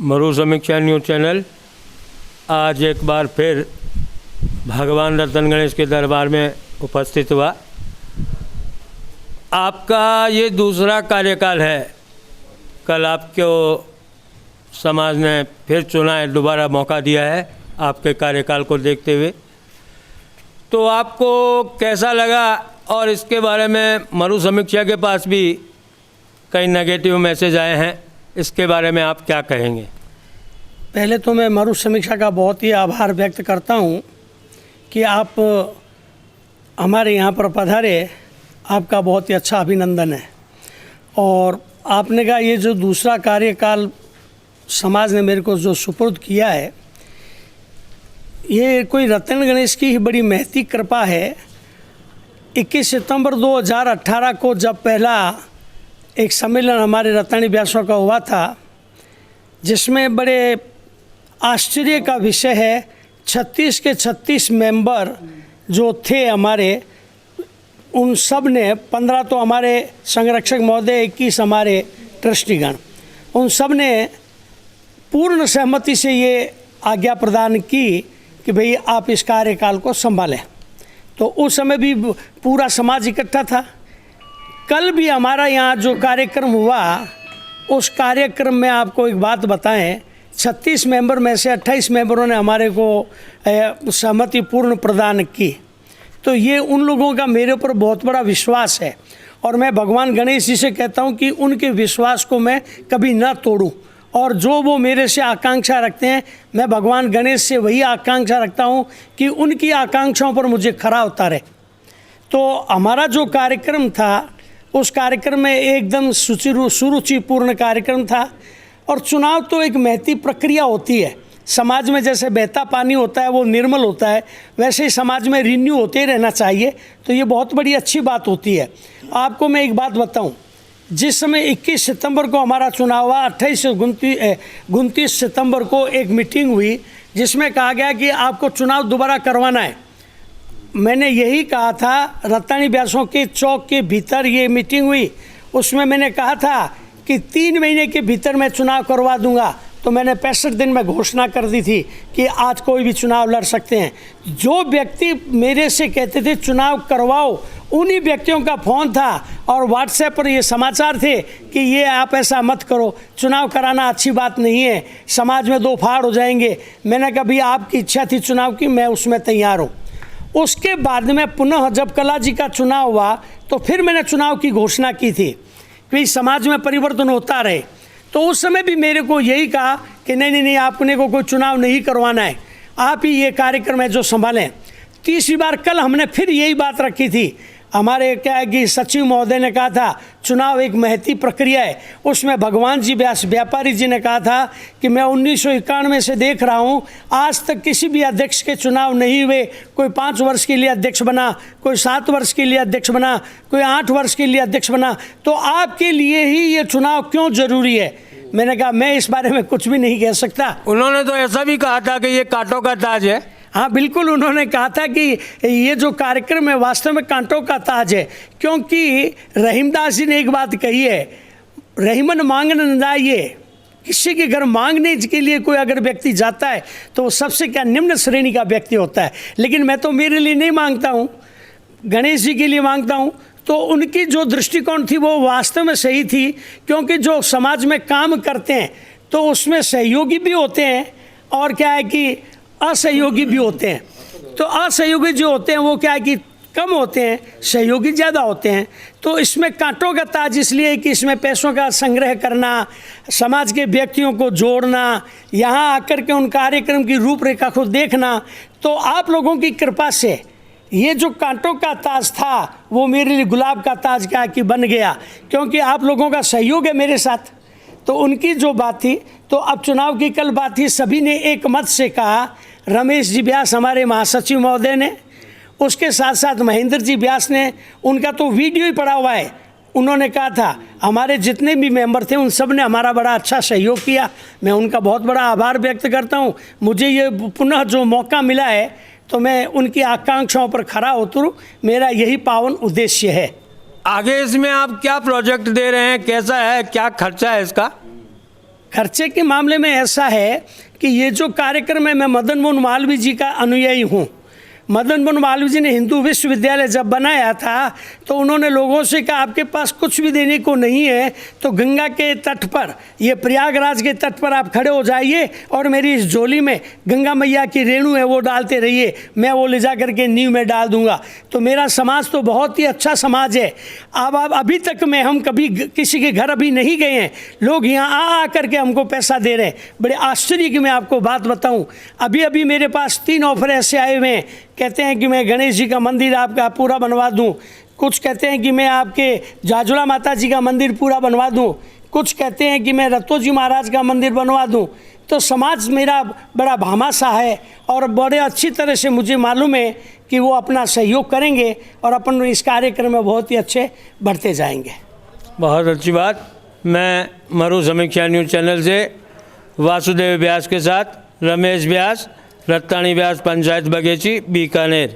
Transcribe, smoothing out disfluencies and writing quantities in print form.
मरु समीक्षा news channel आज एक बार फिर भगवान रतन गणेश के दरबार में उपस्थित हुआ। आपका ये दूसरा कार्यकाल है। कल आपको समाज ने फिर चुना है, दोबारा मौका दिया है आपके कार्यकाल को देखते हुए। तो आपको कैसा लगा, और इसके बारे में मरु समीक्षा के पास भी कई नेगेटिव मैसेज आए हैं, इसके बारे में आप क्या कहेंगे? पहले तो मैं मरु समीक्षा का बहुत ही आभार व्यक्त करता हूं कि आप हमारे यहाँ पर पधारे, आपका बहुत ही अच्छा अभिनंदन है। और आपने कहा ये जो दूसरा कार्यकाल समाज ने मेरे को जो सुपुर्द किया है, ये कोई रतन गणेश की ही बड़ी महती कृपा है। 21 सितंबर 2018 को जब पहला एक सम्मेलन हमारे रतनी व्यासों का हुआ था, जिसमें बड़े आश्चर्य का विषय है 36 के 36 मेंबर जो थे हमारे, उन सब ने 15 तो हमारे संरक्षक महोदय, 21 हमारे ट्रस्टीगण, उन सब ने पूर्ण सहमति से ये आज्ञा प्रदान की कि भाई आप इस कार्यकाल को संभालें। तो उस समय भी पूरा समाज इकट्ठा था। कल भी हमारा यहाँ जो कार्यक्रम हुआ, उस कार्यक्रम में आपको एक बात बताएं, 36 मेंबर में से 28 मेंबरों ने हमारे को सहमति पूर्ण प्रदान की। तो ये उन लोगों का मेरे ऊपर बहुत बड़ा विश्वास है, और मैं भगवान गणेश जी से कहता हूँ कि उनके विश्वास को मैं कभी ना तोड़ूँ, और जो वो मेरे से आकांक्षा रखते हैं, मैं भगवान गणेश से वही आकांक्षा रखता हूँ कि उनकी आकांक्षाओं पर मुझे खरा उतारे। तो हमारा जो कार्यक्रम था, उस कार्यक्रम में एकदम सुरुचिपूर्ण कार्यक्रम था। और चुनाव तो एक महती प्रक्रिया होती है। समाज में जैसे बहता पानी होता है वो निर्मल होता है, वैसे ही समाज में रिन्यू होते रहना चाहिए। तो ये बहुत बड़ी अच्छी बात होती है। आपको मैं एक बात बताऊं, जिस समय 21 सितंबर को हमारा चुनाव हुआ, 28 से 29 सितंबर को एक मीटिंग हुई जिसमें कहा गया कि आपको चुनाव दोबारा करवाना है। मैंने यही कहा था, रतनी व्यासों के चौक के भीतर ये मीटिंग हुई, उसमें मैंने कहा था कि 3 महीने के भीतर मैं चुनाव करवा दूंगा। तो मैंने 65 दिन में घोषणा कर दी थी कि आज कोई भी चुनाव लड़ सकते हैं। जो व्यक्ति मेरे से कहते थे चुनाव करवाओ, उन्हीं व्यक्तियों का फ़ोन था और व्हाट्सएप पर ये समाचार थे कि ये आप ऐसा मत करो, चुनाव कराना अच्छी बात नहीं है, समाज में दो फाड़ हो जाएंगे। मैंने कहा भाई आपकी इच्छा थी चुनाव की, मैं उसमें तैयार हूँ। उसके बाद में पुनः जब कला जी का चुनाव हुआ, तो फिर मैंने चुनाव की घोषणा की थी कि समाज में परिवर्तन होता रहे। तो उस समय भी मेरे को यही कहा कि नहीं, आपने को कोई चुनाव नहीं करवाना है, आप ही ये कार्यक्रम है जो संभालें। तीसरी बार कल हमने फिर यही बात रखी थी। हमारे क्या है कि सचिव महोदय ने कहा था चुनाव एक महती प्रक्रिया है। उसमें भगवान जी व्यास व्यापारी जी ने कहा था कि मैं 1991 से देख रहा हूँ, आज तक किसी भी अध्यक्ष के चुनाव नहीं हुए। कोई 5 वर्ष के लिए अध्यक्ष बना, कोई 7 वर्ष के लिए अध्यक्ष बना, कोई 8 वर्ष के लिए अध्यक्ष बना। तो आपके लिए ही ये चुनाव क्यों जरूरी है? मैंने कहा मैं इस बारे में कुछ भी नहीं कह सकता। उन्होंने तो ऐसा भी कहा था कि ये कांटों का ताज है। हाँ बिल्कुल, उन्होंने कहा था कि ये जो कार्यक्रम है वास्तव में कांटों का ताज है, क्योंकि रहीमदास जी ने एक बात कही है, रहीमन मांगन न जाइए। किसी के घर मांगने के लिए कोई अगर व्यक्ति जाता है तो वो सबसे क्या निम्न श्रेणी का व्यक्ति होता है। लेकिन मैं तो मेरे लिए नहीं मांगता हूँ, गणेश जी के लिए मांगता हूँ। तो उनकी जो दृष्टिकोण थी वो वास्तव में सही थी, क्योंकि जो समाज में काम करते हैं तो उसमें सहयोगी भी होते हैं और क्या है कि असहयोगी भी होते हैं। तो असहयोगी जो होते हैं वो क्या है कि कम होते हैं, सहयोगी ज़्यादा होते हैं। तो इसमें कांटों का ताज इसलिए कि इसमें पैसों का संग्रह करना, समाज के व्यक्तियों को जोड़ना, यहाँ आकर के उन कार्यक्रम की रूपरेखा को देखना। तो आप लोगों की कृपा से ये जो कांटों का ताज था वो मेरे लिए गुलाब का ताज क्या कि बन गया, क्योंकि आप लोगों का सहयोग है मेरे साथ। तो उनकी जो बात थी, तो अब चुनाव की कल बात थी, सभी ने एक मत से कहा। रमेश जी व्यास हमारे महासचिव महोदय ने, उसके साथ साथ महेंद्र जी व्यास ने, उनका तो वीडियो ही पड़ा हुआ है, उन्होंने कहा था हमारे जितने भी मेंबर थे उन सब ने हमारा बड़ा अच्छा सहयोग किया। मैं उनका बहुत बड़ा आभार व्यक्त करता हूँ। मुझे ये पुनः जो मौका मिला है तो मैं उनकी आकांक्षाओं पर खरा उतरूँ, मेरा यही पावन उद्देश्य है। आगे इसमें आप क्या प्रोजेक्ट दे रहे हैं, कैसा है, क्या खर्चा है इसका? खर्चे के मामले में ऐसा है कि ये जो कार्यक्रम है, मैं मदन मोहन मालवीय जी का अनुयायी हूँ। मदन मोहन मालवीय जी ने हिंदू विश्वविद्यालय जब बनाया था तो उन्होंने लोगों से कहा आपके पास कुछ भी देने को नहीं है तो गंगा के तट पर, ये प्रयागराज के तट पर आप खड़े हो जाइए और मेरी इस झोली में गंगा मैया की रेणु है वो डालते रहिए, मैं वो ले जा करके नींव में डाल दूंगा। तो मेरा समाज तो बहुत ही अच्छा समाज है। अब अभी तक में हम कभी किसी के घर अभी नहीं गए हैं, लोग यहाँ आ करके हमको पैसा दे रहे हैं। बड़े आश्चर्य की मैं आपको बात बताऊँ, अभी अभी मेरे पास 3 ऑफर ऐसे आए हुए हैं। कहते हैं कि मैं गणेश जी का मंदिर आपका पूरा बनवा दूं, कुछ कहते हैं कि मैं आपके जाजुला माता जी का मंदिर पूरा बनवा दूं, कुछ कहते हैं कि मैं रत्तो जी महाराज का मंदिर बनवा दूं। तो समाज मेरा बड़ा भामासा है और बड़े अच्छी तरह से मुझे मालूम है कि वो अपना सहयोग करेंगे और अपन इस कार्यक्रम में बहुत ही अच्छे बढ़ते जाएंगे। बहुत अच्छी बात। मैं मरु समीक्षा न्यूज़ चैनल से वासुदेव व्यास के साथ रमेश व्यास, रत्तानी व्यास, पंचायत बगेची, बीकानेर।